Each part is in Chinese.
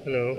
Hello.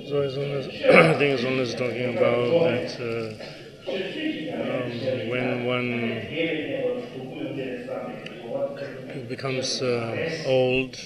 So as long as I think as long as talking about that when one becomes old,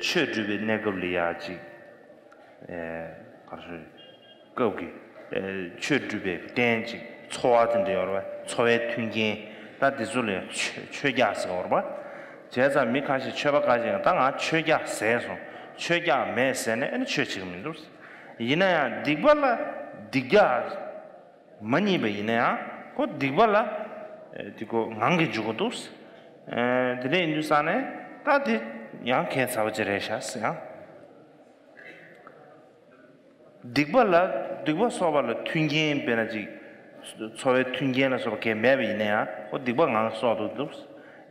최주의 내걸리야지 가서 거기 최주의 댄지 초와든데 여러 초에 튕긴 다 디줄에 최야스 거봐 제자 미카시 최바까지 당아 최야 세서 최야 매세네 아니 최지금인도 이나야 디발라 디가 많이 베이네야 그 디발라 디고 낭게 주고도 드레 인두산에 다디 양 캔사우제레샤스야 디발라 디고 소발라 튕긴 베나지 소에 튕긴나 소게 매비네야 그 디고 강 소도도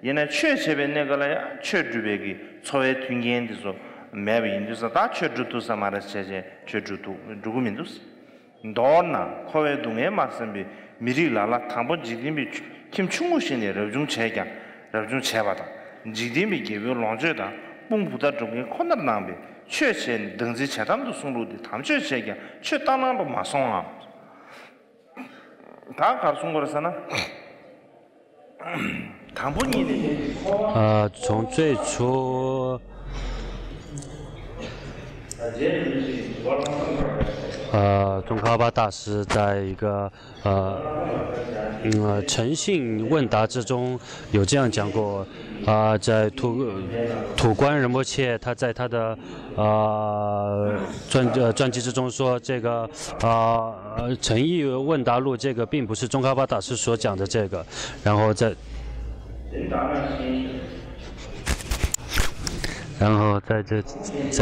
얘네 최세베 내가라야 최주베기 소에 튕긴데서 매비 인두사 다 최주도 사마라세제 최주도 누구민두스 너나 코웨동에 말씀비 미리라라 탐보 지dim비 김충무신의 럽중 제강 럽중 제바다 지dim비 개별 론제다 뽕부다 중에 코너나비 최신 등지 체담도 송로디 탐제 제강 최단나도 마송아 다 가르친 거라서나 당분이 从最初宗喀巴大师在一个诚信问答之中有这样讲过在土官仁波切他在他的传记之中说这个诚意问答录这个并不是宗喀巴大师所讲的这个，然后在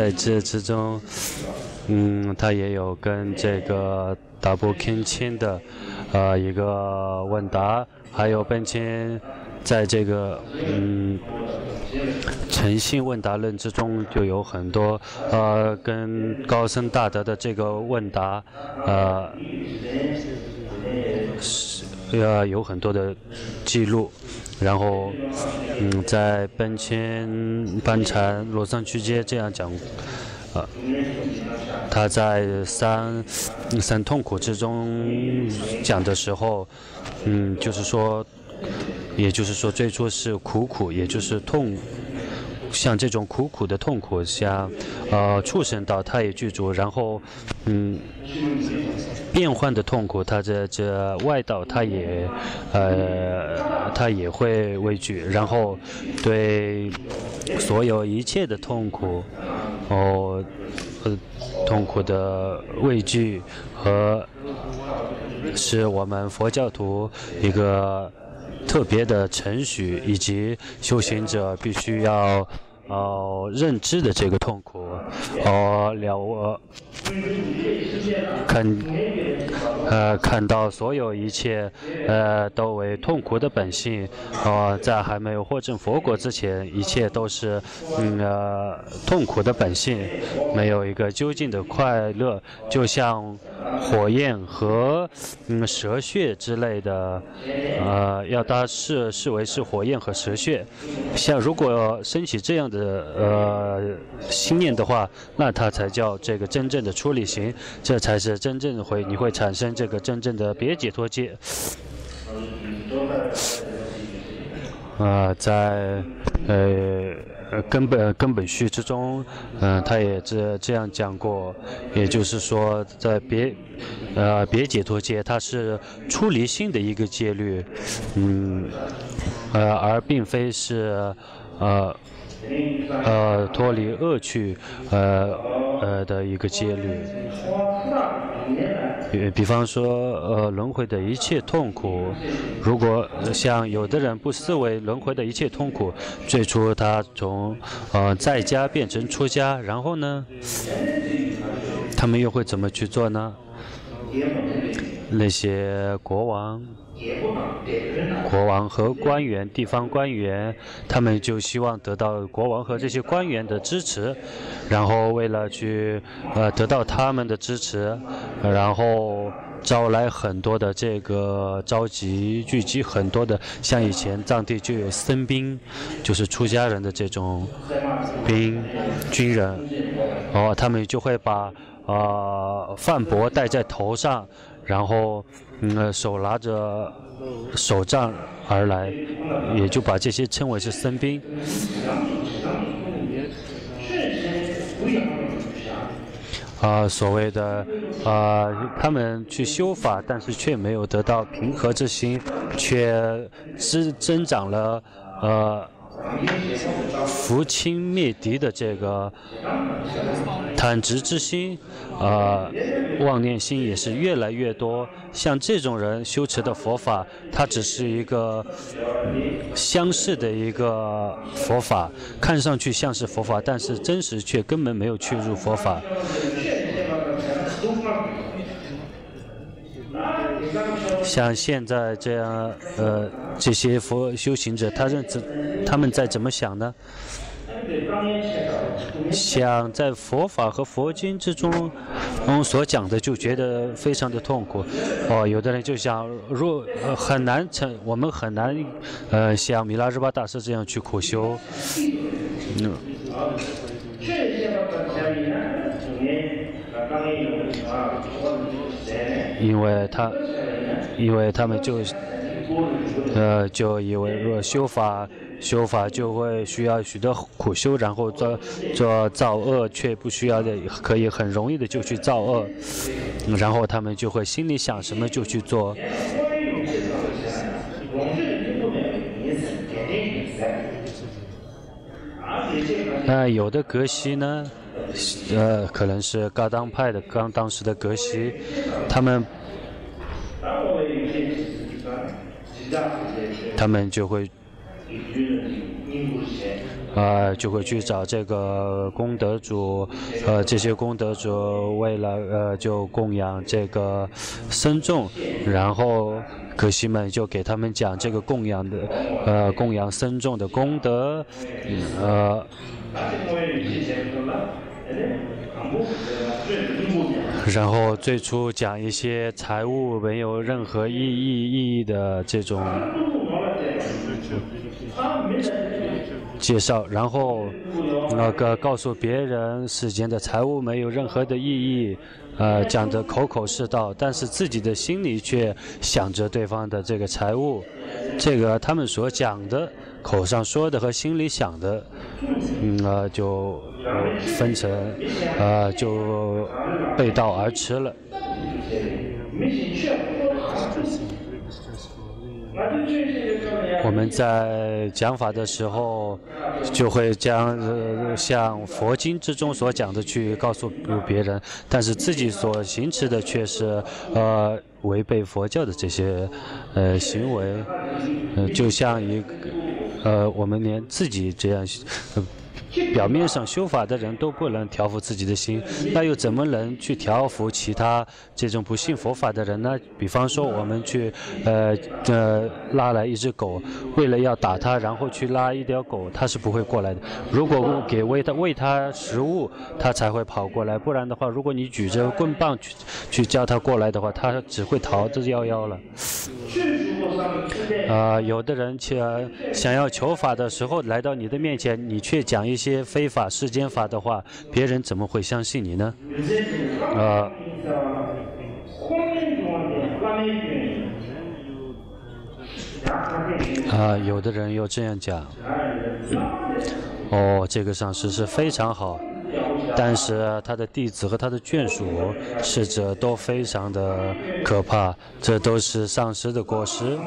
这之中，他也有跟这个达波钦钦的一个问答，还有本钦在这个诚信问答论之中就有很多跟高僧大德的这个问答有很多的记录。然后，在本钦班禅罗桑区街这样讲，他在三痛苦之中讲的时候，也就是说最初是苦，也就是痛，像这种苦的痛苦，像畜生道它也具足，然后变换的痛苦，它这外道它也会畏惧，然后对所有一切的痛苦，痛苦的畏惧和是我们佛教徒一个特别的程序，以及修行者必须要认知的这个痛苦，看到所有一切都为痛苦的本性，在还没有获证佛果之前，一切都是痛苦的本性，没有一个究竟的快乐，就像火焰和蛇穴之类的，要它视为是火焰和蛇穴。像如果升起这样的心念的话，那它才叫这个真正的出离心，这才是真正的你会产生这个真正的别解脱界。在根本序之中，他也这样讲过，也就是说，在别解脱界，它是出离心的一个戒律，而并非是脱离恶趣的一个戒律。比方说轮回的一切痛苦，如果像有的人不思维轮回的一切痛苦，最初他从在家变成出家，然后呢，他们又会怎么去做呢？那些国王和官员、地方官员，他们就希望得到国王和这些官员的支持，然后为了去得到他们的支持，然后招来很多的这个聚集很多的，像以前藏地就有僧兵，就是出家人的这种军人，他们就会把饭钵戴在头上，然后手拿着手杖而来，也就把这些称为是僧兵。所谓的他们去修法，但是却没有得到平和之心，却增长了扶倾灭敌的这个坦直之心，妄念心也是越来越多。像这种人修持的佛法，它只是一个相似的一个佛法，看上去像是佛法，但是真实却根本没有去入佛法。像现在这样，这些佛修行者，他们在怎么想呢？想在佛法和佛经之中，所讲的就觉得非常的痛苦。有的人就想，很难我们很难，像米拉日巴大师这样去苦修。因为他们就以为若修法就会需要许多苦修，然后做造恶，却不需要的，可以很容易的就去造恶，然后他们就会心里想什么就去做。有的格西呢，可能是噶当派的当时的格西，他们就会去找这个功德主，这些功德主为了就供养这个僧众，然后格西们就给他们讲这个供养僧众的功德，然后最初讲一些财务没有任何意义的这种介绍，然后告诉别人世间的财物没有任何的意义，讲得口口是道，但是自己的心里却想着对方的这个财物，这个他们所讲的口上说的和心里想的，就分成就背道而驰了。我们在讲法的时候，就会将像佛经之中所讲的去告诉别人，但是自己所行持的却是违背佛教的这些行为，就像我们连自己这样表面上修法的人都不能调伏自己的心，那又怎么能去调伏其他这种不信佛法的人呢？比方说我们去拉来一只狗，为了要打它，然后去拉一条狗，它是不会过来的。如果喂它食物，它才会跑过来，不然的话，如果你举着棍棒去叫它过来的话，它只会逃之夭夭了。有的人想要求法的时候来到你的面前，你却讲一些非法世间法的话，别人怎么会相信你呢？有的人又这样讲，这个上师是非常好，但是他的弟子和他的眷属逝者都非常的可怕，这都是上师的过失。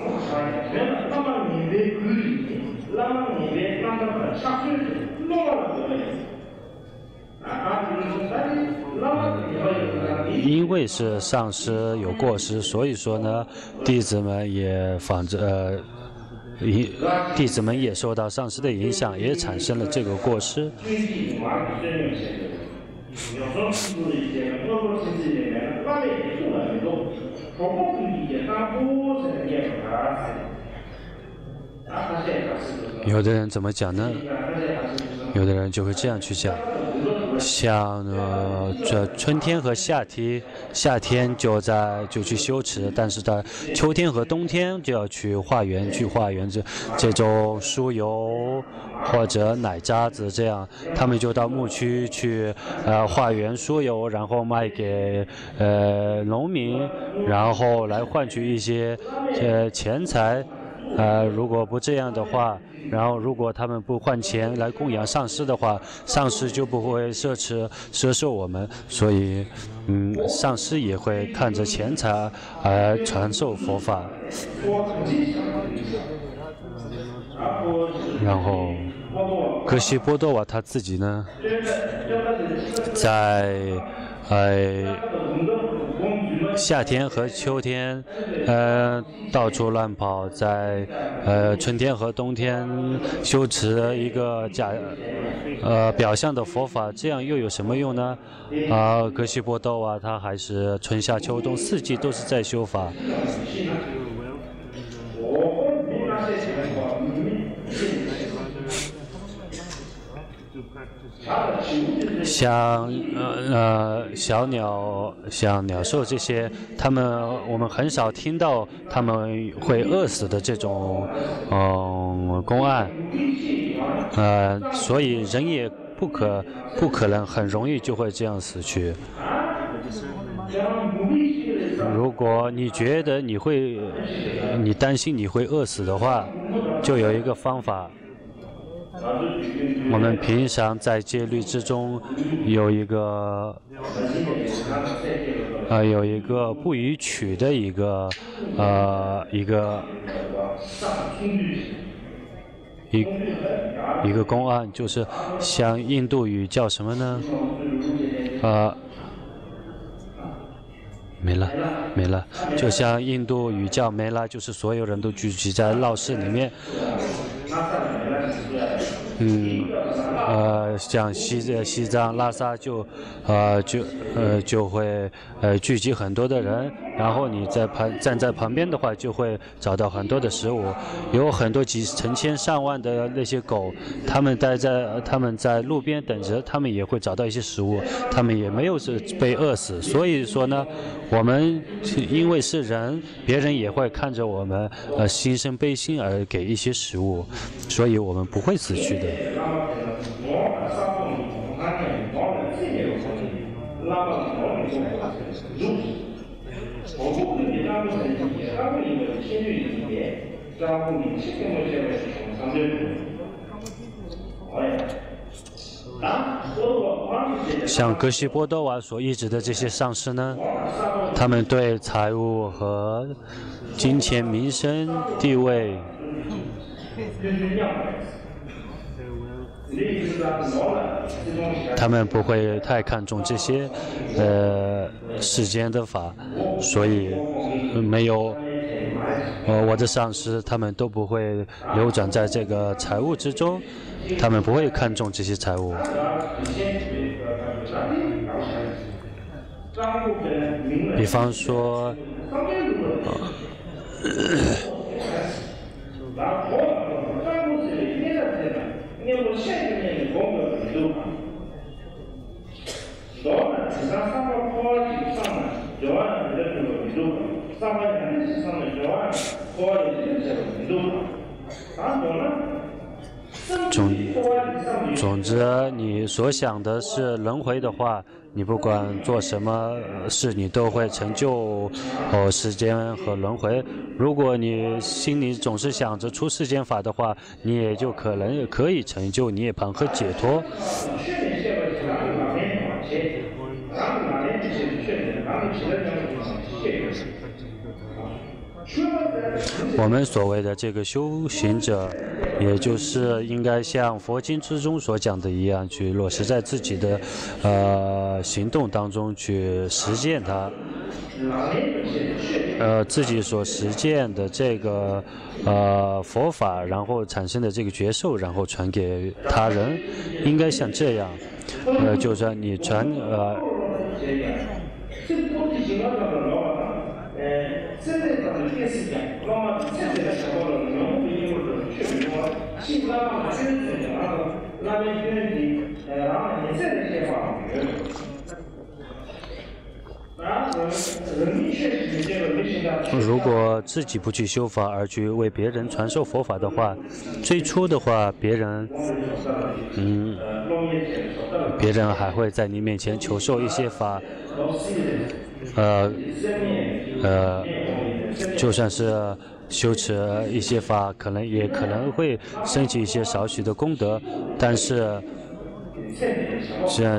因为是上师有过失，所以说呢，弟子们也弟子们也受到上师的影响，也产生了这个过失。有的人怎么讲呢？有的人就会这样去讲，像这春天和夏天就去修持，但是在秋天和冬天就要去化缘这种酥油或者奶渣子，这样他们就到牧区去化缘酥油，然后卖给农民，然后来换取一些钱财。如果不这样的话，然后如果他们不换钱来供养上师的话，上师就不会摄受我们，所以上师也会看着钱财而传授佛法。然后格西波多瓦他自己呢，在夏天和秋天，到处乱跑，在春天和冬天修持一个表象的佛法，这样又有什么用呢？格西波多瓦他还是春夏秋冬四季都是在修法。像小鸟、像鸟兽这些，我们很少听到他们会饿死的这种公案，所以人也不可能很容易就会这样死去。如果你觉得你担心你会饿死的话，就有一个方法。我们平常在戒律之中有一个不予取的一个公案，就是像印度语叫什么呢？没了，就像印度语叫没了，就是所有人都聚集在闹市里面。像西藏拉萨就会聚集很多的人，然后你站在旁边的话，就会找到很多的食物，有很多几成千上万的那些狗，他们在路边等着，他们也会找到一些食物，他们也没有是被饿死。所以说呢，我们因为是人，别人也会看着我们心生悲心而给一些食物，所以我们不会死去的。像格西波多瓦所译制的这些上师呢，他们对财物和金钱、名声、地位他们不会太看重这些世间的法，所以没有我的上师他们都不会流转在这个财物之中，他们不会看重这些财物。比方说总之，你所想的是轮回的话，你不管做什么事，你都会成就世间和轮回。如果你心里总是想着出世间法的话，你也就可以成就涅槃和解脱。我们所谓的这个修行者，也就是应该像佛经之中所讲的一样，去落实在自己的行动当中去实践它。自己所实践的这个佛法，然后产生的这个觉受，然后传给他人，应该像这样。就算你传如果自己不去修法，而去为别人传授佛法的话，最初的话，别人还会在你面前求授一些法，就算是修持一些法，也可能会升起一些少许的功德，但是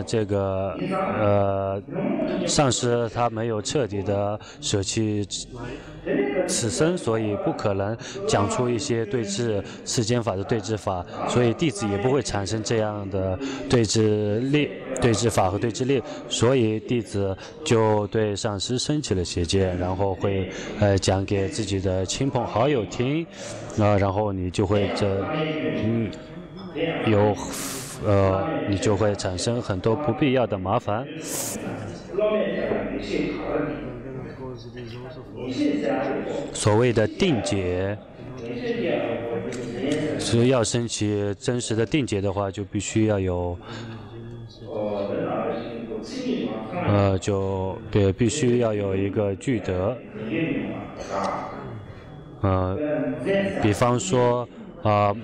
这个上师他没有彻底的舍弃此生，所以不可能讲出一些对治世间法的对治法，所以弟子也不会产生这样的对治法和对治力，所以弟子就对上师升起了邪见，然后会讲给自己的亲朋好友听，然后你就会你就会产生很多不必要的麻烦。所谓的定解，是要升起真实的定解的话，就必须要有，必须要有一个具德，比方说。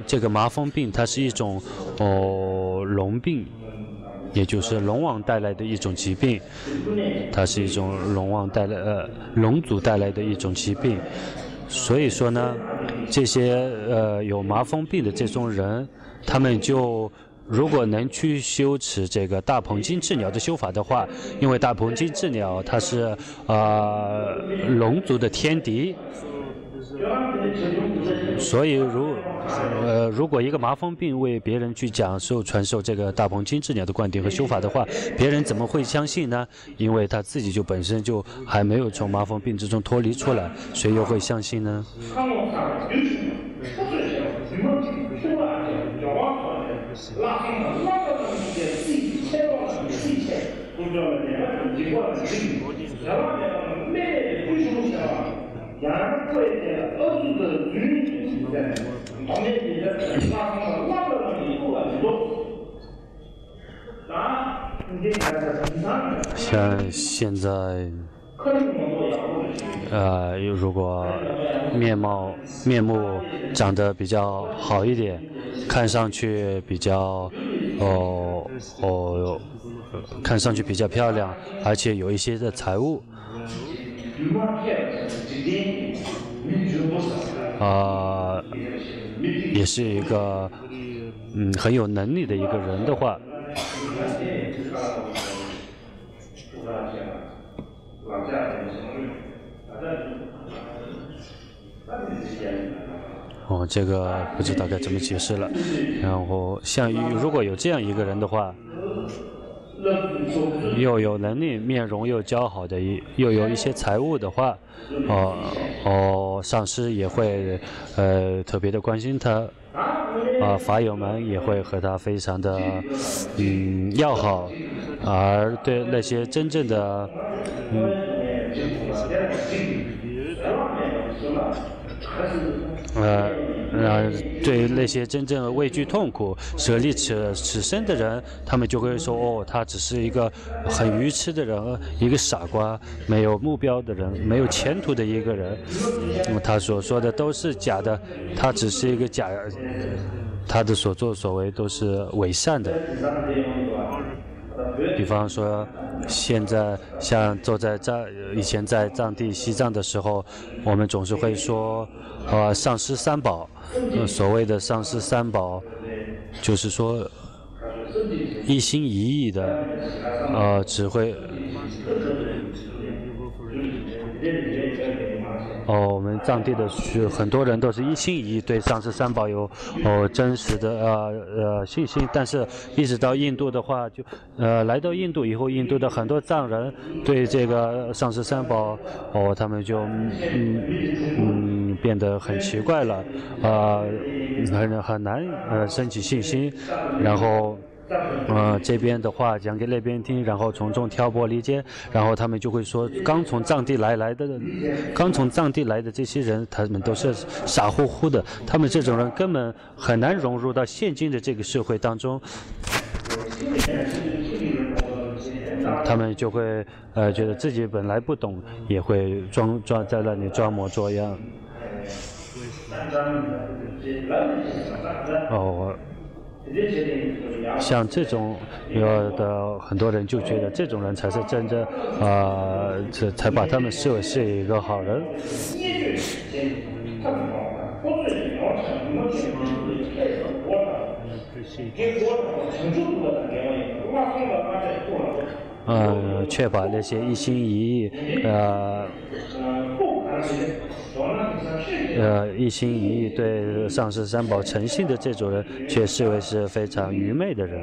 这个麻风病它是一种龙病，也就是龙王带来的一种疾病，它是一种龙族带来的一种疾病。所以说呢，这些有麻风病的这种人，他们就如果能去修持这个大鹏金翅鸟的修法的话，因为大鹏金翅鸟它是龙族的天敌。所以如果一个麻风病为别人去传授这个大鹏金翅鸟的观点和修法的话，别人怎么会相信呢？因为他自己就本身就还没有从麻风病之中脱离出来，谁又会相信呢？像现在，如果面目长得比较好一点，看上去比较漂亮，而且有一些的财物。也是一个很有能力的一个人的话，这个不知道该怎么解释了。然后如果有这样一个人的话，又有能力，面容又姣好的，又有一些财物的话，上师也会特别的关心他，法友们也会和他非常的要好，而对那些真正的对那些真正畏惧痛苦、舍利此生的人，他们就会说：他只是一个很愚痴的人，一个傻瓜，没有目标的人，没有前途的一个人。他所说的都是假的，他只是一个他的所作所为都是伪善的。比方说，现在像以前在藏地西藏的时候，我们总是会说，上师三宝。所谓的上师三宝，就是说一心一意的，只会。我们藏地的很多人都是一心一意对上师三宝有真实的信心，但是一直到印度的话，就来到印度以后，印度的很多藏人对这个上师三宝他们就变得很奇怪了，很难升起信心，然后。这边的话讲给那边听，然后从中挑拨离间，然后他们就会说，刚从藏地来的这些人，他们都是傻乎乎的，他们这种人根本很难融入到现今的这个社会当中。他们就会觉得自己本来不懂，也会装在那里装模作样。像这种有的很多人就觉得这种人才是真正才把他们视为是一个好人。确保那些一心一意一心一意对上师三宝诚信的这种人，却视为是非常愚昧的人。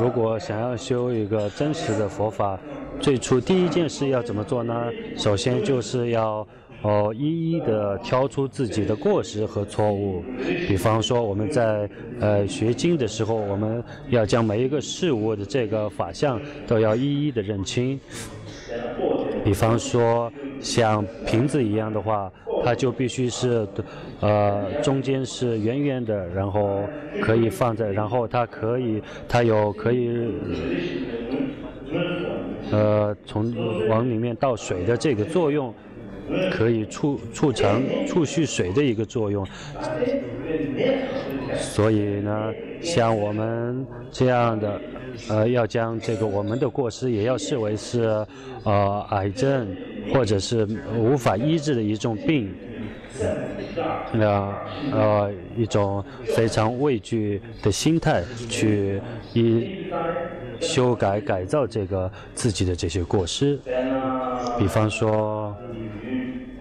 如果想要修一个真实的佛法，最初第一件事要怎么做呢？首先就是要一一的挑出自己的过失和错误。比方说我们在学经的时候，我们要将每一个事物的这个法相都要一一的认清。比方说像瓶子一样的话，它就必须是中间是圆圆的，然后可以放在，然后它有可以从往里面倒水的这个作用，可以储蓄水的一个作用。所以呢，像我们这样的要将这个我们的过失也要视为是癌症或者是无法医治的一种病，一种非常畏惧的心态去修改改造这个自己的这些过失。比方说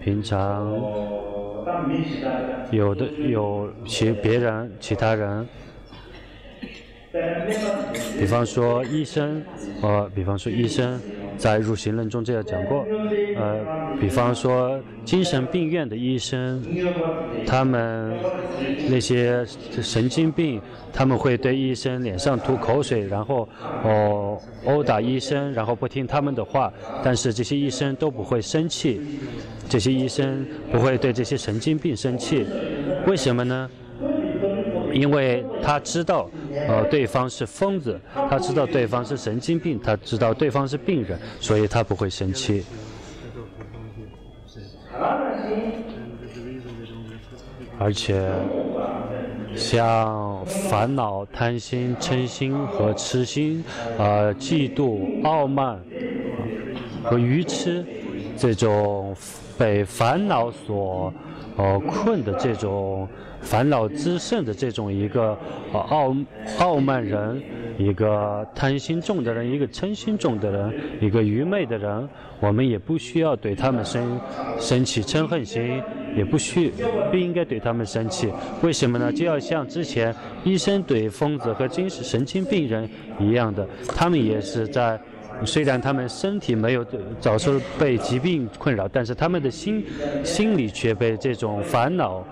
平常有其他人，比方说医生在入行论中这样讲过，比方说精神病院的医生，他们那些神经病，他们会对医生脸上吐口水，然后殴打医生，然后不听他们的话，但是这些医生都不会生气，这些医生不会对这些神经病生气，为什么呢？因为他知道对方是疯子，他知道对方是神经病，他知道对方是病人，所以他不会生气。而且像烦恼、贪心、嗔心和痴心，嫉妒、傲慢和愚痴，这种被烦恼所困的这种烦恼滋盛的这种一个傲慢人，一个贪心重的人，一个嗔心重的人，一个愚昧的人，我们也不需要对他们生起嗔恨心，也不应该对他们生气。为什么呢？就要像之前医生对疯子和神经病人一样的，他们也是虽然他们身体没有遭受被疾病困扰，但是他们的心里却被这种烦恼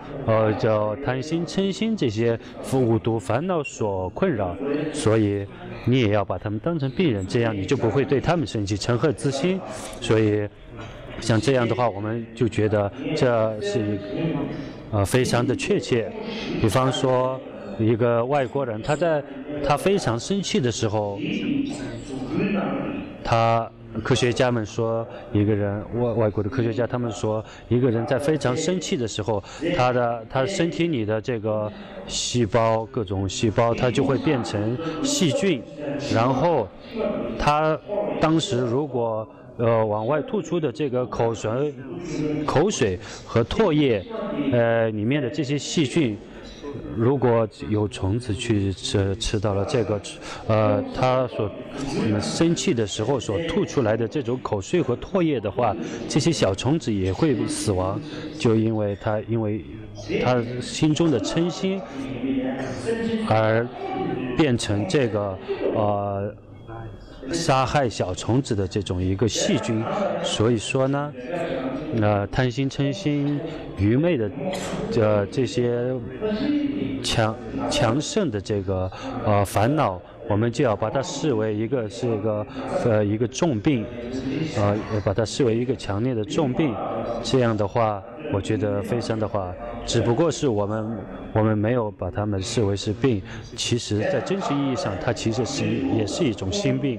叫贪心、嗔心这些五毒烦恼所困扰，所以你也要把他们当成病人，这样你就不会对他们生起嗔恨之心。所以像这样的话，我们就觉得这是非常的确切。比方说一个外国人，他非常生气的时候，科学家们说，外国的科学家他们说，一个人在非常生气的时候，他身体里的这个各种细胞，它就会变成细菌，然后他当时如果往外吐出的这个口水和唾液，里面的这些细菌，如果有虫子去吃到了这个，他所生气的时候所吐出来的这种口水和唾液的话，这些小虫子也会死亡，就因为他心中的嗔心而变成这个杀害小虫子的这种一个细菌。所以说呢，贪心、嗔心、愚昧的这些强盛的这个烦恼，我们就要把它视为一个一个重病，把它视为一个强烈的重病。这样的话，我觉得非常的话，只不过是我们没有把它们视为是病，其实在真实意义上，它其实也是一种心病。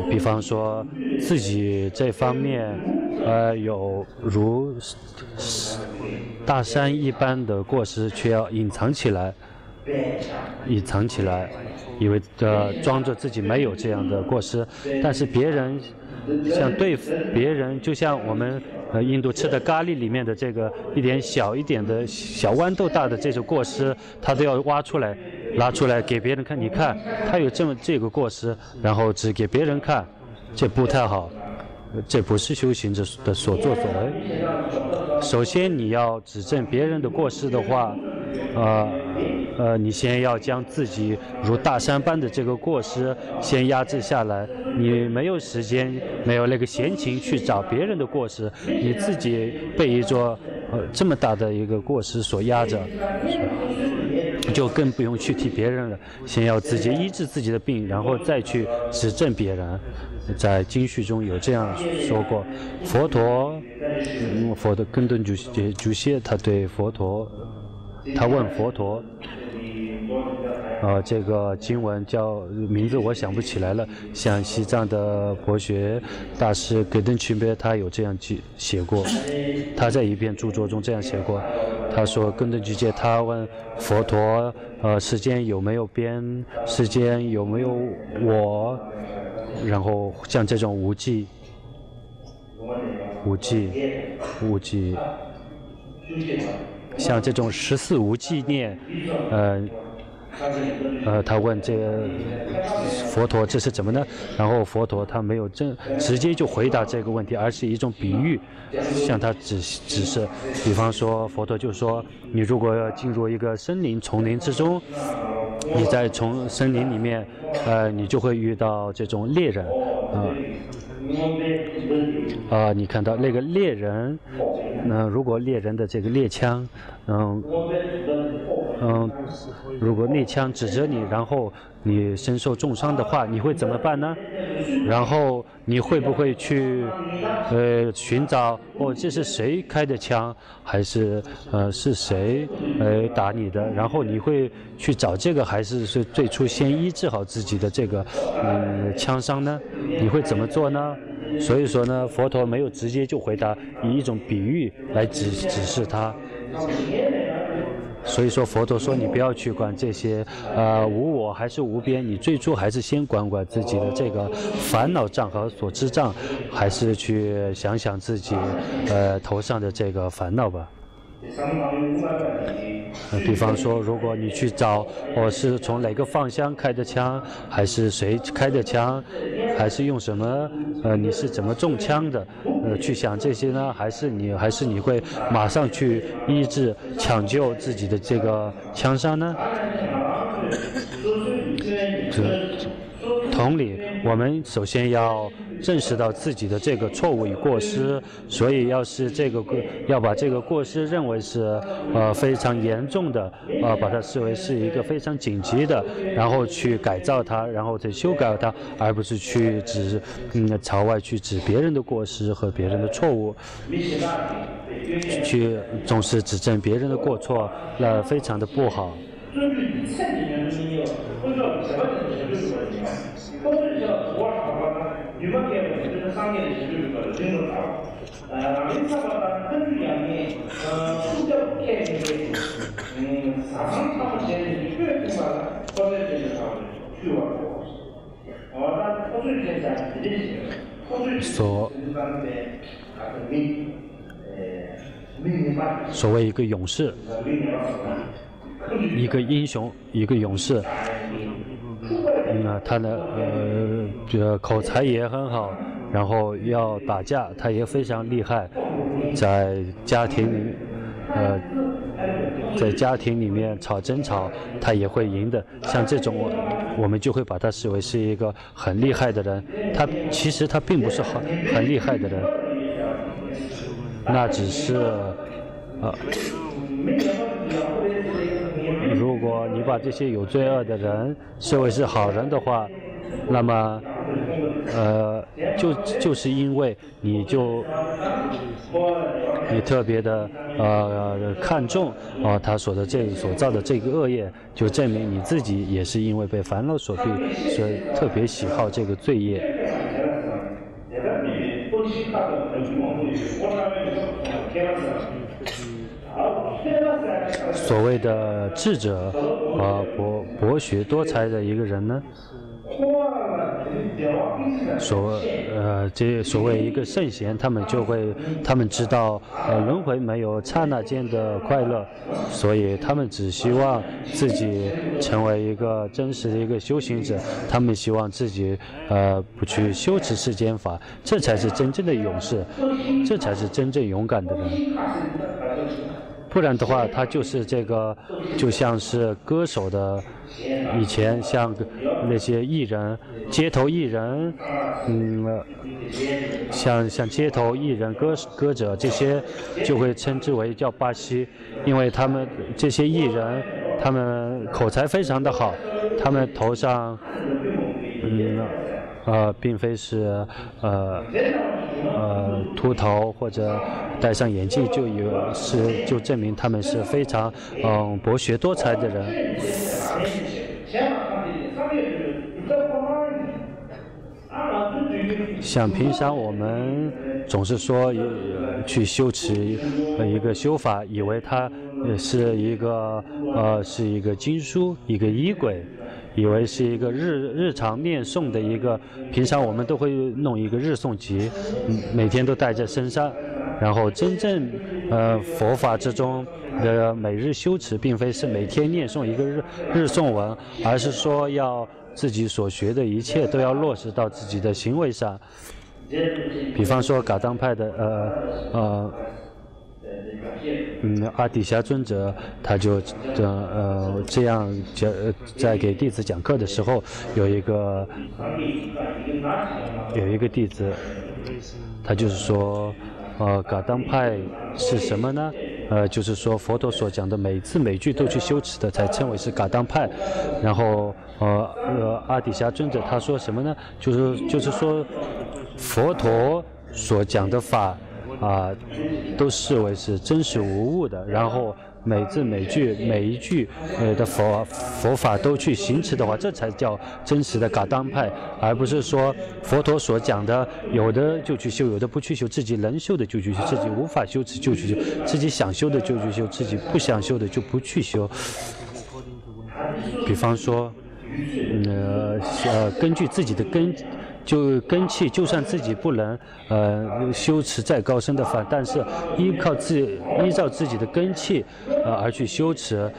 比方说自己这方面，有如大山一般的过失，却要隐藏起来，以为装着自己没有这样的过失，但是别人像对付别人，就像我们印度吃的咖喱里面的这个小一点的小豌豆大的这种过失，他都要挖出来拿出来给别人看，你看他有这个过失，然后只给别人看，这不太好，这不是修行者的所作所为。首先你要指正别人的过失的话，你先要将自己如大山般的这个过失先压制下来，你没有时间，没有那个闲情去找别人的过失，你自己被一座这么大的一个过失所压着，就更不用去替别人了。先要自己医治自己的病，然后再去指正别人。在经序中有这样说过，佛陀根敦主席他对佛陀，他问佛陀，这个经文名字我想不起来了，像西藏的博学大师格登曲别他有这样写过，他在一篇著作中这样写过，他说根敦曲界他问佛陀，世间有没有边，世间有没有我，然后像这种无记，像这种14无记念，他问这个佛陀这是怎么呢？然后佛陀他没有直接就回答这个问题，而是一种比喻，向他指示。比方说佛陀就说，你如果要进入一个森林丛林之中，你在森林里面，你就会遇到这种猎人，你看到那个猎人，如果猎人的这个猎枪，如果那枪指着你，然后你身受重伤的话，你会怎么办呢？然后你会不会去寻找这是谁开的枪，还是是谁打你的？然后你会去找这个，还是最初先医治好自己的这个枪伤呢？你会怎么做呢？所以说呢，佛陀没有直接就回答，以一种比喻来指示他。所以说佛陀说你不要去管这些无我还是无边，你最初还是先管自己的这个烦恼障和所知障，还是去想想自己头上的这个烦恼吧。比方说，如果你去找我是从哪个方向开的枪，还是谁开的枪，还是用什么你是怎么中枪的，去想这些呢？还是你会马上去医治抢救自己的这个枪伤呢？同理，我们首先要认识到自己的这个错误与过失，所以要把这个过失认为是非常严重的，把它视为是一个非常紧急的，然后去改造它，然后再修改它，而不是去朝外去指别人的过失和别人的错误，去总是指正别人的过错，那非常的不好。所谓一个勇士，一个英雄，一个勇士，他的口才也很好，然后要打架他也非常厉害，在家庭里面争吵他也会赢的，像这种我们就会把他视为是一个很厉害的人，其实他并不是很厉害的人。那只是如果你把这些有罪恶的人视为是好人的话，那么就是因为你特别的看重他所造的这个恶业，就证明你自己也是因为被烦恼所逼，所以特别喜好这个罪业。所谓的智者博学多才的一个人呢，所谓一个圣贤，他们知道轮回没有刹那间的快乐，所以他们只希望自己成为一个真实的一个修行者，他们希望自己不去修持世间法，这才是真正的勇士，这才是真正勇敢的人。不然的话，他就是就像是歌手的，以前像那些艺人、街头艺人，像街头艺人、歌者这些，就会称之为叫巴西，因为他们这些艺人，他们口才非常的好，他们头上，并非是秃头或者戴上眼镜就证明他们是非常博学多才的人。像平常我们总是说去修持一个修法，以为它是一个经书，一个仪轨。以为是一个日常念诵的一个，平常我们都会弄一个日诵集，每天都带在身上。然后真正佛法之中的每日修持，并非是每天念诵一个日诵文，而是说要自己所学的一切都要落实到自己的行为上。比方说噶当派的阿底峡尊者他就这样在给弟子讲课的时候，有一个弟子，他就是说噶当派是什么呢？就是说佛陀所讲的每字每句都去修持的才称为是噶当派。然后阿底峡尊者他说什么呢？就是说佛陀所讲的法都视为是真实无误的，然后每字每句每一句的佛法都去行持的话，这才叫真实的噶当派，而不是说佛陀所讲的有的就去修，有的不去修，自己能修的就去修，自己无法修持就去修，自己想修的就去修，自己不想修的就不去修。比方说根据自己的根气，就算自己不能修持再高深的法，但是依照自己的根气而去修持，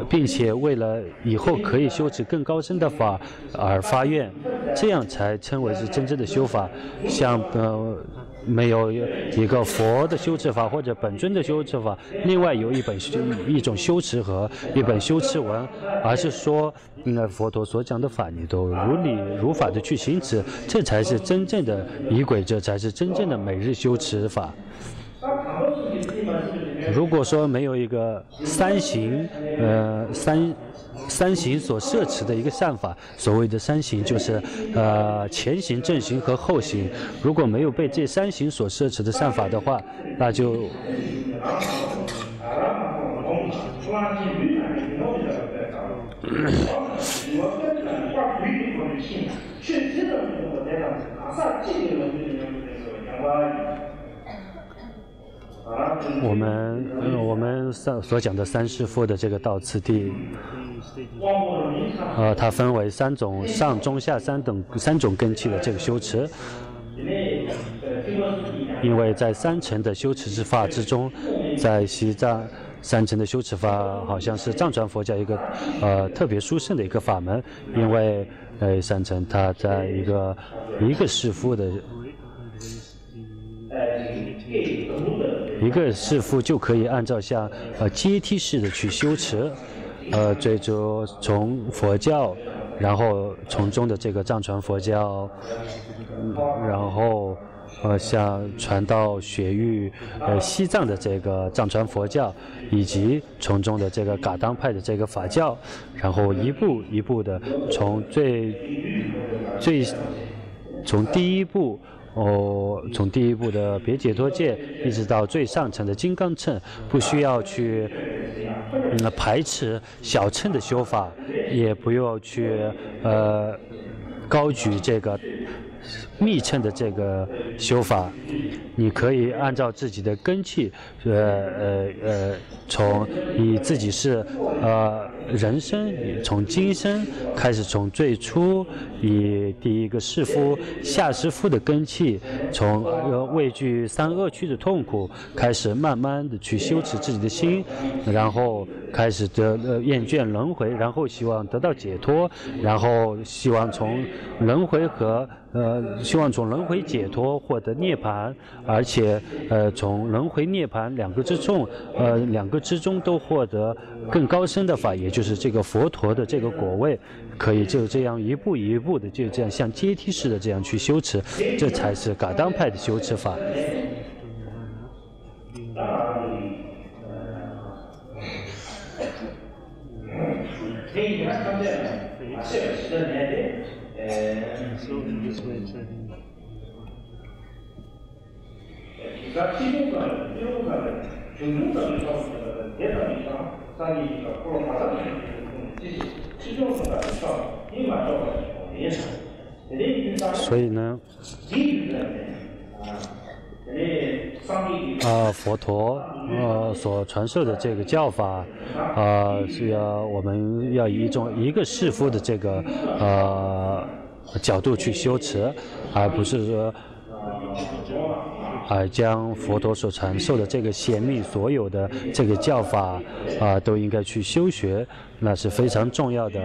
并且为了以后可以修持更高深的法而发愿，这样才称为是真正的修法。像没有一个佛的修持法或者本尊的修持法，另外有一种修持和一本修持文，而是说佛陀所讲的法你都如理如法的去行持，这才是真正的仪轨，这才是真正的每日修持法。如果说没有一个三行所摄持的一个善法，所谓的三行就是前行、正行和后行。如果没有被这三行所摄持的善法的话，那就我们所讲的三世父的这个道次第，它分为三种上中下三种根器的这个修持。因为在三乘的修持之法之中，在西藏三乘的修持法好像是藏传佛教一个特别殊胜的一个法门，因为三乘它在一个师父的一个师父就可以按照像阶梯式的去修持，最终从佛教，然后从中的这个藏传佛教，然后像传到雪域西藏的这个藏传佛教，以及从中的这个噶当派的这个法教，然后一步一步的从从第一步的别解脱戒，一直到最上层的金刚乘，不需要去排斥小乘的修法，也不要去高举这个密乘的这个修法。你可以按照自己的根器，从你自己是人生，从今生开始，从最初以第一个士夫、下士夫的根器，从畏惧三恶趣的痛苦开始，慢慢的去修持自己的心，然后开始厌倦轮回，然后希望得到解脱，然后希望从轮回解脱获得涅槃，而且从轮回涅槃两个之中都获得更高深的法，也就是这个佛陀的这个果位，可以就这样一步一步的就这样像阶梯式的这样去修持，这才是噶当派的修持法。所以呢，佛陀所传授的这个教法，是我们要以一个士夫的这个角度去修持，而不是说将佛陀所传授的这个显密所有的这个教法都应该去修学，那是非常重要的。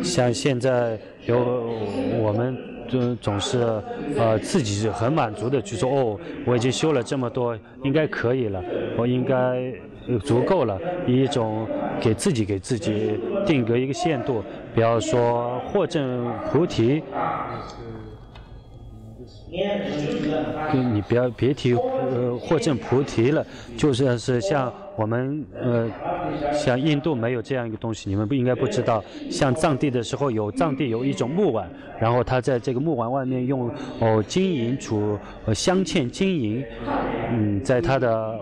像现在我们总是自己是很满足的去说，我已经修了这么多，应该可以了，我应该足够了，以一种给自己定格一个限度，不要说获证菩提。你别提获证菩提了，就是像我们像印度没有这样一个东西，你们应该不知道。像藏地的时候，藏地有一种木碗，然后他在这个木碗外面用金银镶嵌金银，在他的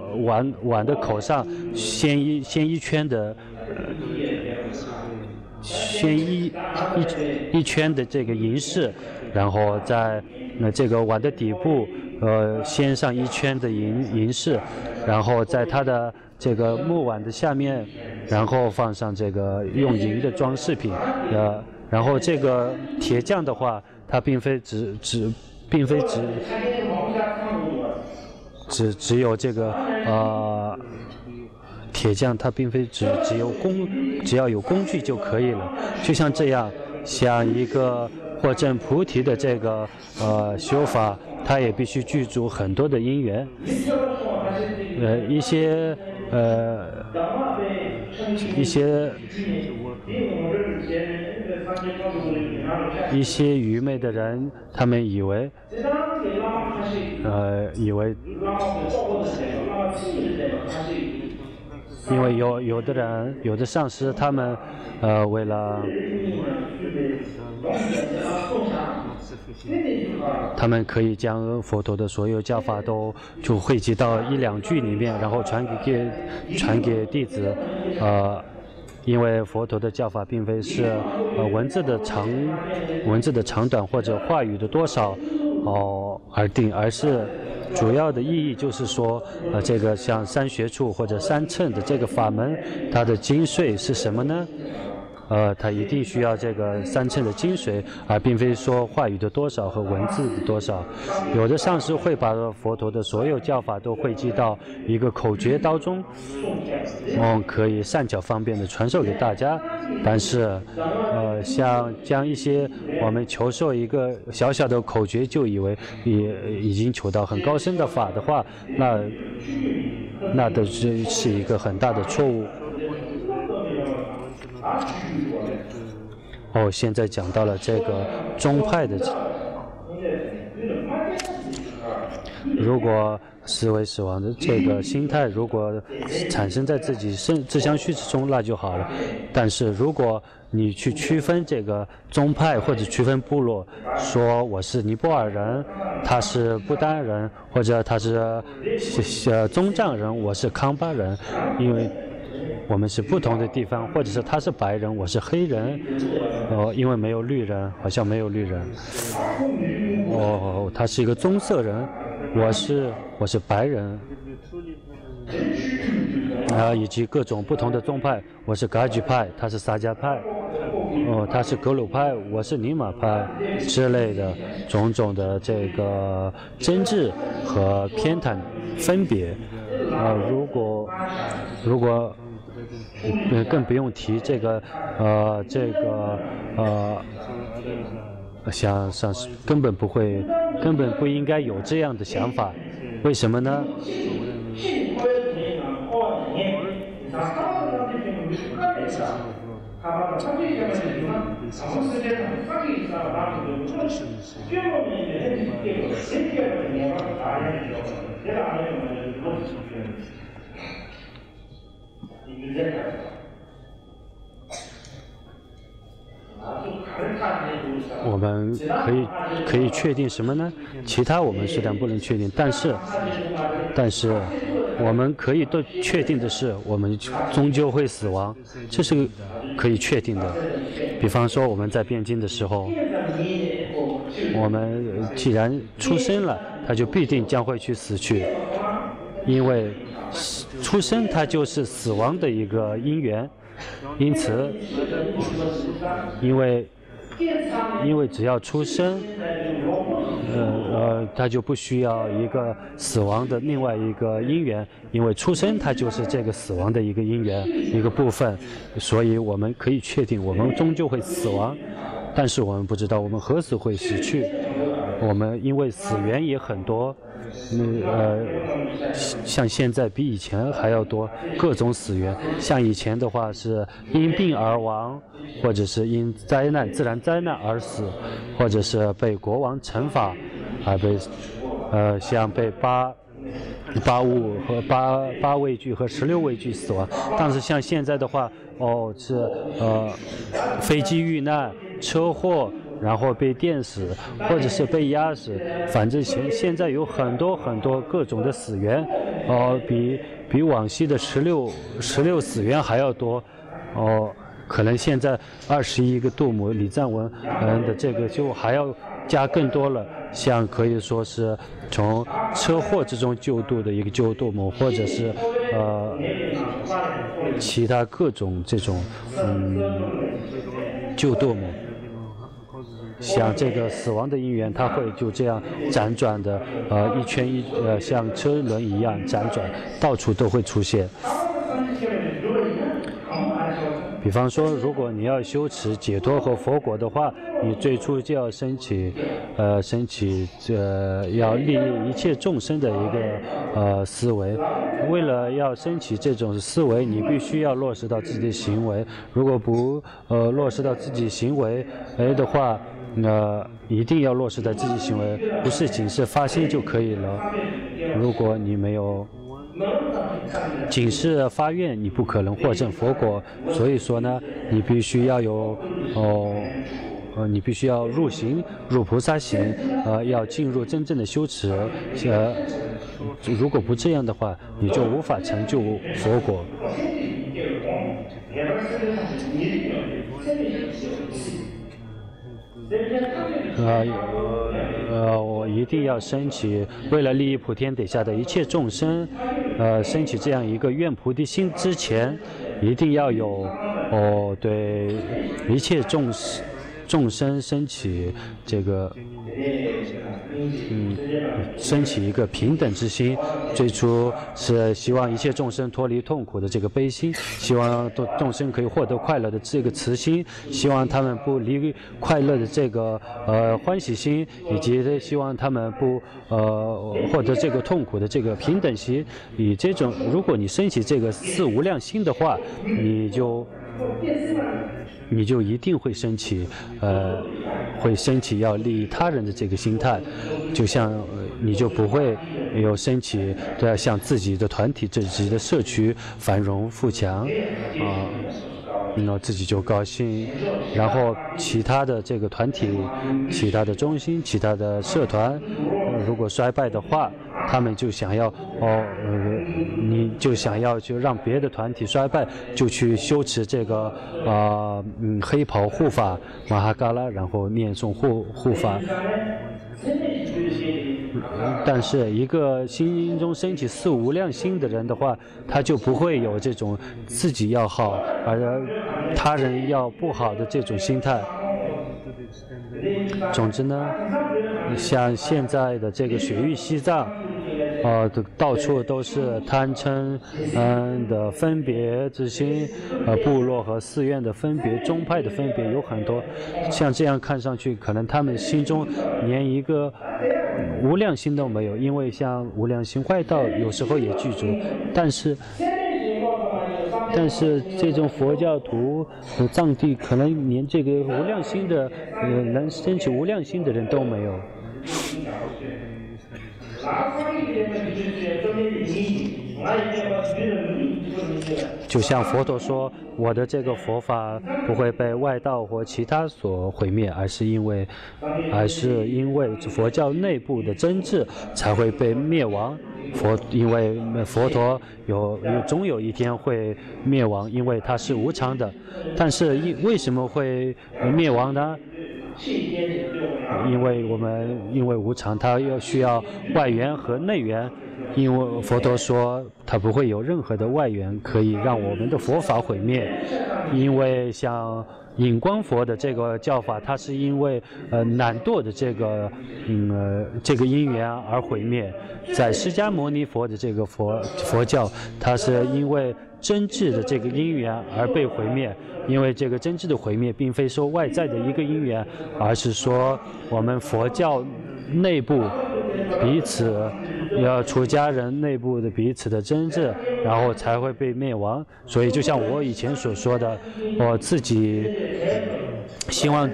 碗的口上掀一圈的一圈的这个银饰，然后在这个碗的底部掀上一圈的银饰，然后在它的这个木碗的下面，然后放上这个用银的装饰品，然后这个铁匠的话，它并非只有这个铁匠，它并非只要有工具就可以了。就像这样，像一个获证菩提的这个修法，它也必须具足很多的因缘，一些愚昧的人，他们以为因为有的上师，他们为了他们可以将佛陀的所有教法都就汇集到1、2句里面，然后传给弟子。因为佛陀的教法并非是文字的长短或者话语的多少而定，而是主要的意义就是说，这个像三学处或者三乘的这个法门，它的精髓是什么呢？它一定需要这个三乘的精髓，而并非说话语的多少和文字的多少。有的上师会把佛陀的所有教法都汇集到一个口诀当中，可以善巧方便的传授给大家。但是，像将一些我们求受一个小小的口诀，就以为已经求到很高深的法的话，那都是一个很大的错误。现在讲到了这个宗派的，如果思维死亡的这个心态如果产生在自己自相续之中，那就好了。但是如果你去区分这个宗派或者区分部落，说我是尼泊尔人，他是不丹人，或者他是宗藏人，我是康巴人，因为我们是不同的地方，或者是他是白人，我是黑人，因为没有绿人，好像没有绿人。他是一个棕色人，我是白人。以及各种不同的宗派，我是噶举派，他是萨迦派，他是格鲁派，我是尼玛派之类的种种的这个争执和偏袒分别。如果更不用提这个像根本不应该有这样的想法。为什么呢？我们可以确定什么呢？其他我们虽然不能确定，但是我们可以都确定的是，我们终究会死亡，这是可以确定的。比方说我们在辩经的时候，我们既然出生了，他就必定将会去死去，因为出生它就是死亡的一个因缘，因此，因为只要出生，他就不需要一个死亡的另外一个因缘，因为出生它就是这个死亡的一个因缘一个部分，所以我们可以确定我们终究会死亡，但是我们不知道我们何时会死去。我们因为死缘也很多，像现在比以前还要多各种死缘。像以前的话是因病而亡，或者是因自然灾难而死，或者是被国王惩罚而被像被八物和八畏惧和16畏惧死亡。但是像现在的话，是飞机遇难、车祸，然后被电死，或者是被压死，反正现在有很多各种的死缘，比往昔的16死缘还要多，可能现在21个度母李藏文的这个就还要加更多了，像可以说是从车祸之中救度的一个救度母，或者是其他各种这种救度母。像这个死亡的因缘，它会就这样辗转的，一圈像车轮一样辗转，到处都会出现。比方说，如果你要修持解脱和佛果的话，你最初就要升起要利益一切众生的一个思维。为了要升起这种思维，你必须要落实到自己的行为。如果不落实到自己行为的话，一定要落实在自己行为，不是仅是发心就可以了。如果你没有仅是发愿，你不可能获证佛果。所以说呢，你必须要有你必须要入行，入菩萨行，要进入真正的修持。如果不这样的话，你就无法成就佛果。我一定要升起为了利益普天底下的一切众生，升起这样一个愿菩提心之前，一定要有对一切众生升起这个升起一个平等之心。最初是希望一切众生脱离痛苦的这个悲心，希望众生可以获得快乐的这个慈心，希望他们不离快乐的这个欢喜心，以及希望他们不获得这个痛苦的这个平等心。以这种，如果你升起这个四无量心的话，你就你就一定会升起要利益他人的这个心态，就像你就不会有升起向自己的团体、自己的社区繁荣富强那自己就高兴，然后其他的这个团体、其他的中心、其他的社团，如果衰败的话，他们就想要你就想要就让别的团体衰败，就去修持这个黑袍护法马哈嘎拉，然后念诵护法。但是一个心中升起四无量心的人的话，他就不会有这种自己要好而他人要不好的这种心态。总之呢，像现在的这个血域西藏到处都是贪嗔的分别之心，部落和寺院的分别，宗派的分别有很多。像这样看上去，可能他们心中连一个无量心都没有，因为像无量心外道有时候也具足，但是这种佛教徒藏地可能连这个无量心的能升起无量心的人都没有。就像佛陀说，我的这个佛法不会被外道或其他所毁灭，而是因为佛教内部的真智才会被灭亡。因为佛陀总有一天会灭亡，因为它是无常的。但是为什么会灭亡呢？因为无常，它需要外缘和内缘。因为佛陀说，它不会有任何的外缘可以让我们的佛法毁灭。因为像引光佛的这个教法，它是因为懒惰的这个因缘而毁灭。在释迦牟尼佛的这个佛教，它是因为真智的这个因缘而被毁灭。因为这个真智的毁灭，并非说外在的一个因缘，而是说我们佛教内部彼此要出家人内部的彼此的真智，然后才会被灭亡。所以就像我以前所说的，我自己希望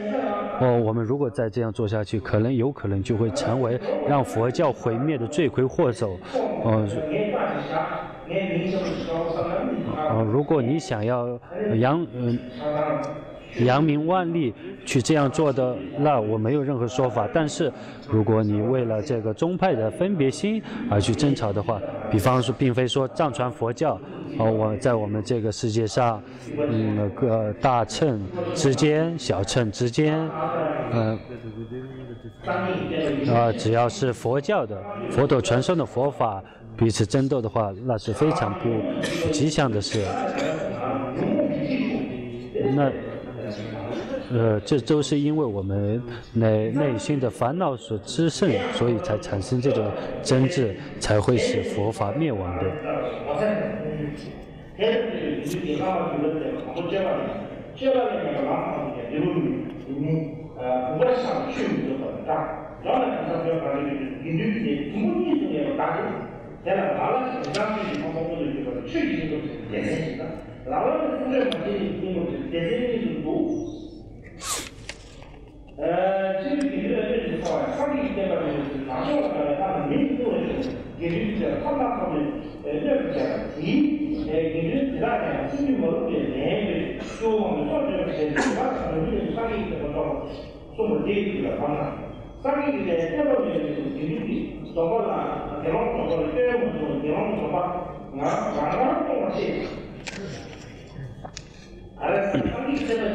我们如果再这样做下去，有可能就会成为让佛教毁灭的罪魁祸首。如果你想要扬名万利去这样做的，那我没有任何说法。但是如果你为了这个宗派的分别心而去争吵的话，比方说并非说藏传佛教在我们这个世界上各大乘之间、小乘之间只要是佛教的佛陀传授的佛法彼此争斗的话，那是非常不吉祥的事。这都是因为我们内心的烦恼所滋生，所以才产生这种争执，才会使佛法灭亡的。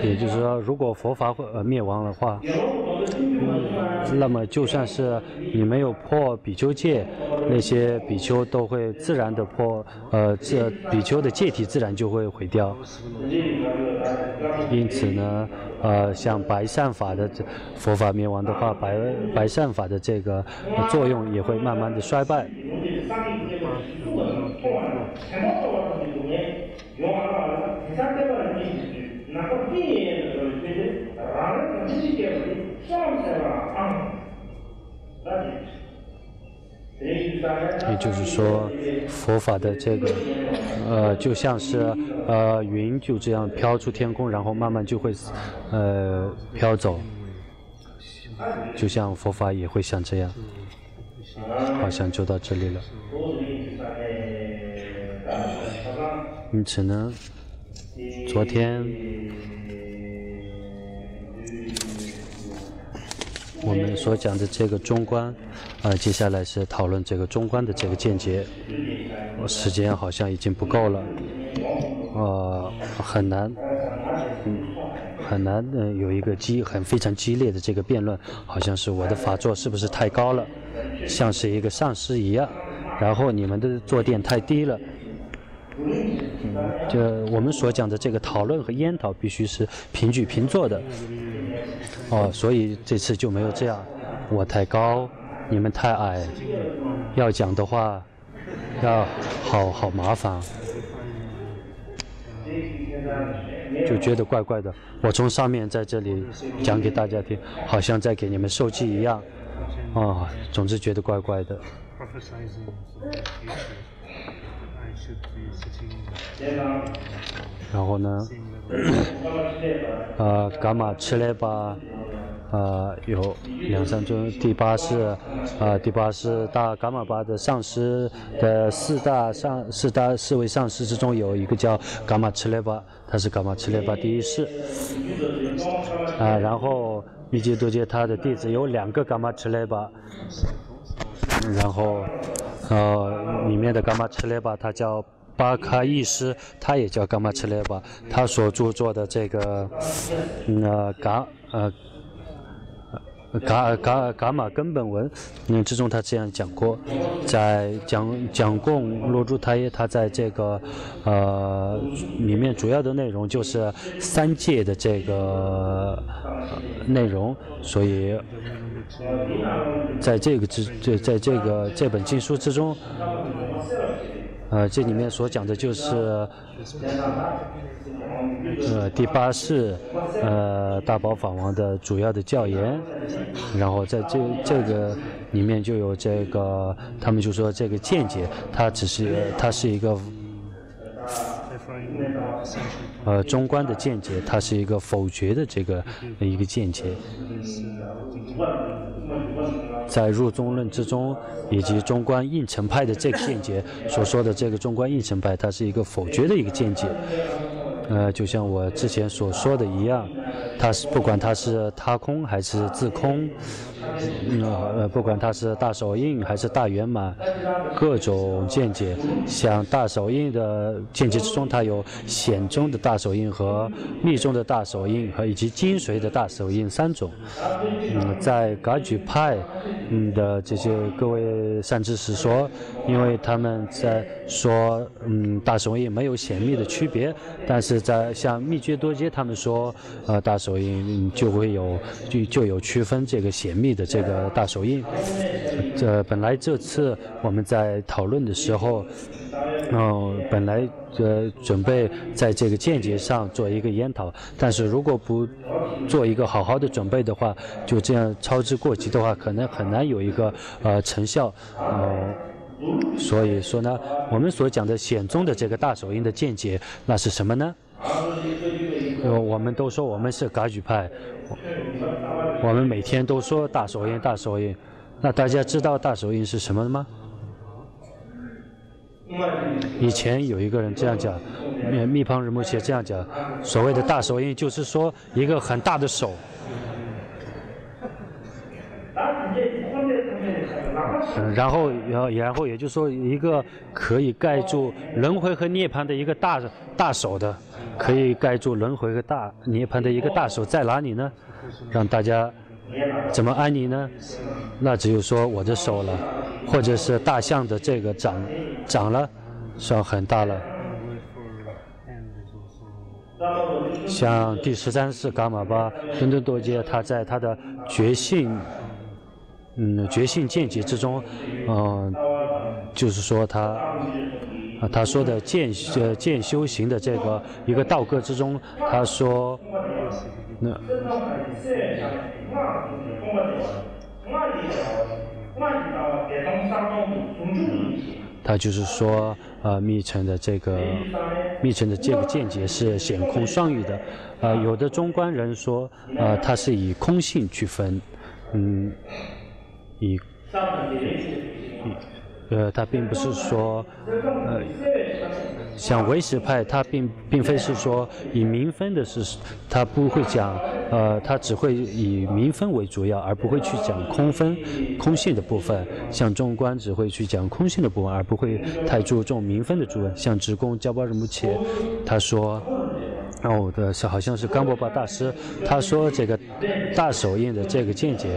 也就是说，如果佛法灭亡的话，那么就算是你没有破比丘戒，那些比丘都会自然的破，这比丘的戒体自然就会毁掉。因此呢，像白善法的佛法灭亡的话，白善法的这个作用也会慢慢的衰败。也就是说，佛法的这个就像是云就这样飘出天空，然后慢慢就会飘走，就像佛法也会像这样。好像就到这里了。因此呢，昨天我们所讲的这个中观，接下来是讨论这个中观的这个见解。时间好像已经不够了，很难，很难有一个非常激烈的这个辩论，好像是我的法座是不是太高了，像是一个上师一样，然后你们的坐垫太低了。我们所讲的这个讨论和研讨必须是平举平坐的。所以这次就没有这样，我太高，你们太矮，要讲的话，要好麻烦，就觉得怪怪的。我从上面在这里讲给大家听，好像在给你们受记一样，总之觉得怪怪的。然后呢，伽玛吃来吧，有2、3尊，第八是大伽玛巴的上师的4位上师之中有一个叫伽玛吃来巴，他是伽玛吃来巴第一世，然后密揭多杰他的弟子有2个伽玛吃来巴，然后里面的伽玛吃来巴他叫巴卡义师，他也叫伽玛吃来巴，他所著作的这个伽玛根本文之中，他这样讲过，在讲供罗珠他耶，他在这个里面主要的内容就是3界的这个内容，所以在这本经书之中，这里面所讲的就是第8世大宝法王的主要的教言，然后在这个里面就有这个，他们就说这个见解，它是一个中观的见解，它是一个否决的这个一个见解。在入宗论之中，以及中观应成派的这个见解所说的这个中观应成派，它是一个否决的一个见解。就像我之前所说的一样，不管它是他空还是自空，不管它是大手印还是大圆满，各种见解，像大手印的见解之中，它有显中的大手印和密中的大手印以及精髓的大手印3种。在噶举派的这些各位善知识说，因为他们在说大手印没有显密的区别，但是在像密觉多杰他们说大手印就有区分这个显密的这个大手印。本来这次我们在讨论的时候，本来准备在这个见解上做一个研讨，但是如果不做一个好好的准备的话，就这样操之过急的话，可能很难有一个成效。所以说呢，我们所讲的显宗的这个大手印的见解，那是什么呢？我们都说我们是噶举派，我们每天都说大手印大手印，那大家知道大手印是什么吗？以前有一个人这样讲，密旁仁波切这样讲，所谓的大手印就是说一个很大的手。然后也就是说一个可以盖住轮回和涅槃的一个大手的，可以盖住轮回和涅槃的一个大手在哪里呢？让大家怎么安妮呢？那只有说我的手了，或者是大象的这个长了，算很大了。像第13世噶玛巴敦敦多杰，他在他的觉性见解之中，就是说他说的见修行的这个一个道歌之中，他说他就是说，密乘的这个见解是显空双语的。有的中观人说，它是以空性区分，它并不是说，像唯识派，它并非是说以明分的是，它不会讲，它只会以明分为主要，而不会去讲空性的部分。像中观只会去讲空性的部分，而不会太注重明分的部分。像直公焦巴仁波切，他说。好像是冈波巴大师，他说这个大手印的这个见解，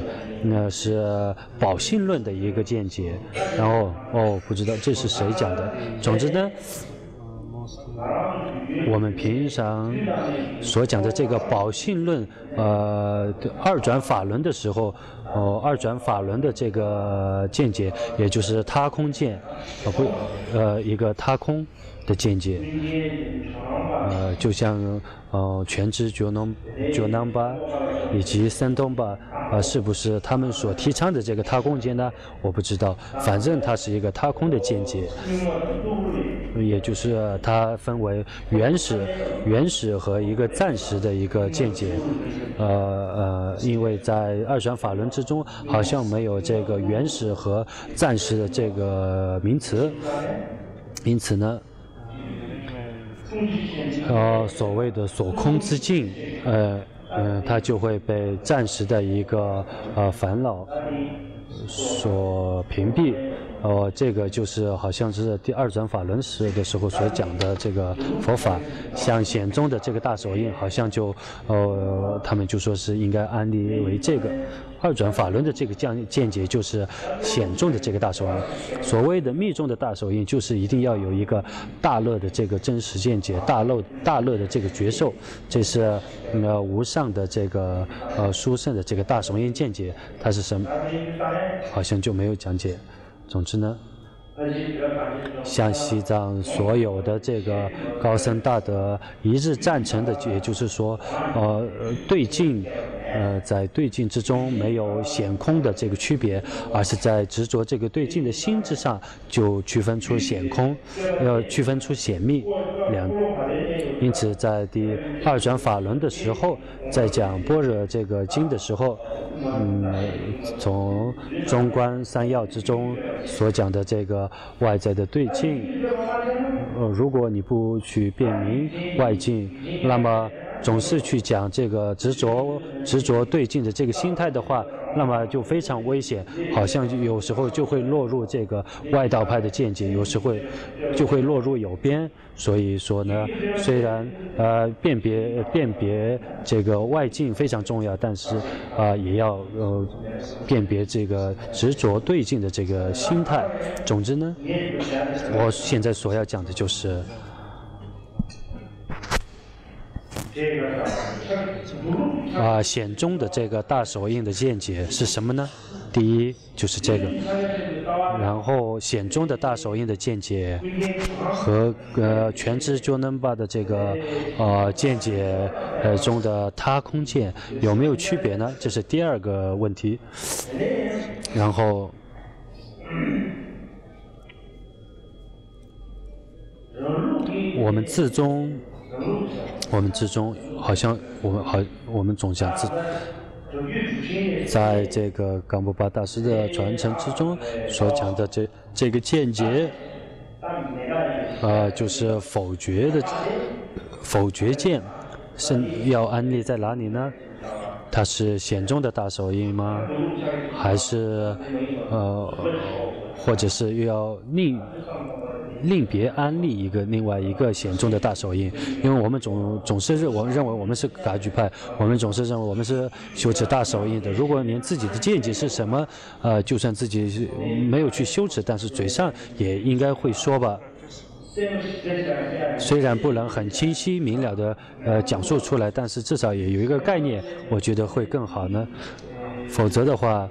是宝性论的一个见解。然后不知道这是谁讲的。总之呢，我们平常所讲的这个宝性论，二转法轮的时候，二转法轮的这个见解，也就是他空见，一个他空的见解。就像全知觉囊巴以及森东巴，是不是他们所提倡的这个他空见呢？我不知道，反正它是一个他空的见解，也就是它分为原始和一个暂时的一个见解。因为在二转法轮之中，好像没有这个原始和暂时的这个名词，因此呢。所谓的所空之境，它就会被暂时的一个烦恼所屏蔽。这个就是好像是第二转法轮时的时候所讲的这个佛法，像显宗的这个大手印，好像就他们就说是应该安立为这个。二转法轮的这个见解就是显宗的这个大手印，所谓的密宗的大手印就是一定要有一个大乐的这个真实见解，大乐的这个觉受，这是无上的这个殊胜的这个大手印见解，它是什么？好像就没有讲解。总之呢，像西藏所有的这个高僧大德一致赞成的，也就是说，对境。在对境之中没有显空的这个区别，而是在执着这个对境的心之上就区分出显空，要区分出显密两。因此，在第二转法轮的时候，在讲般若这个经的时候，从中观三要之中所讲的这个外在的对境，如果你不去辨明外境，那么总是去讲这个执着对境的这个心态的话，那么就非常危险，好像有时候就会落入这个外道派的见解，有时会就会落入有边。所以说呢，虽然辨别这个外境非常重要，但是也要辨别这个执着对境的这个心态。总之呢，我现在所要讲的就是。显宗的这个大手印的见解是什么呢？第一就是这个，然后显宗的大手印的见解和全知觉能巴的这个见解中的他空见有没有区别呢？这是第二个问题。然后我们自宗好像我们总想在这个冈波巴大师的传承之中所讲的这个见解，就是否决见，是要安立在哪里呢？它是显宗的大手印吗？还是或者是又要另别安立另外一个显宗的大手印？因为我们总是认为我们是噶举派，我们总是认为我们是修持大手印的。如果连自己的见解是什么，就算自己没有去修持，但是嘴上也应该会说吧。虽然不能很清晰明了的讲述出来，但是至少也有一个概念，我觉得会更好呢。否则的话，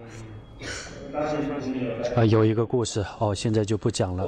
有一个故事现在就不讲了。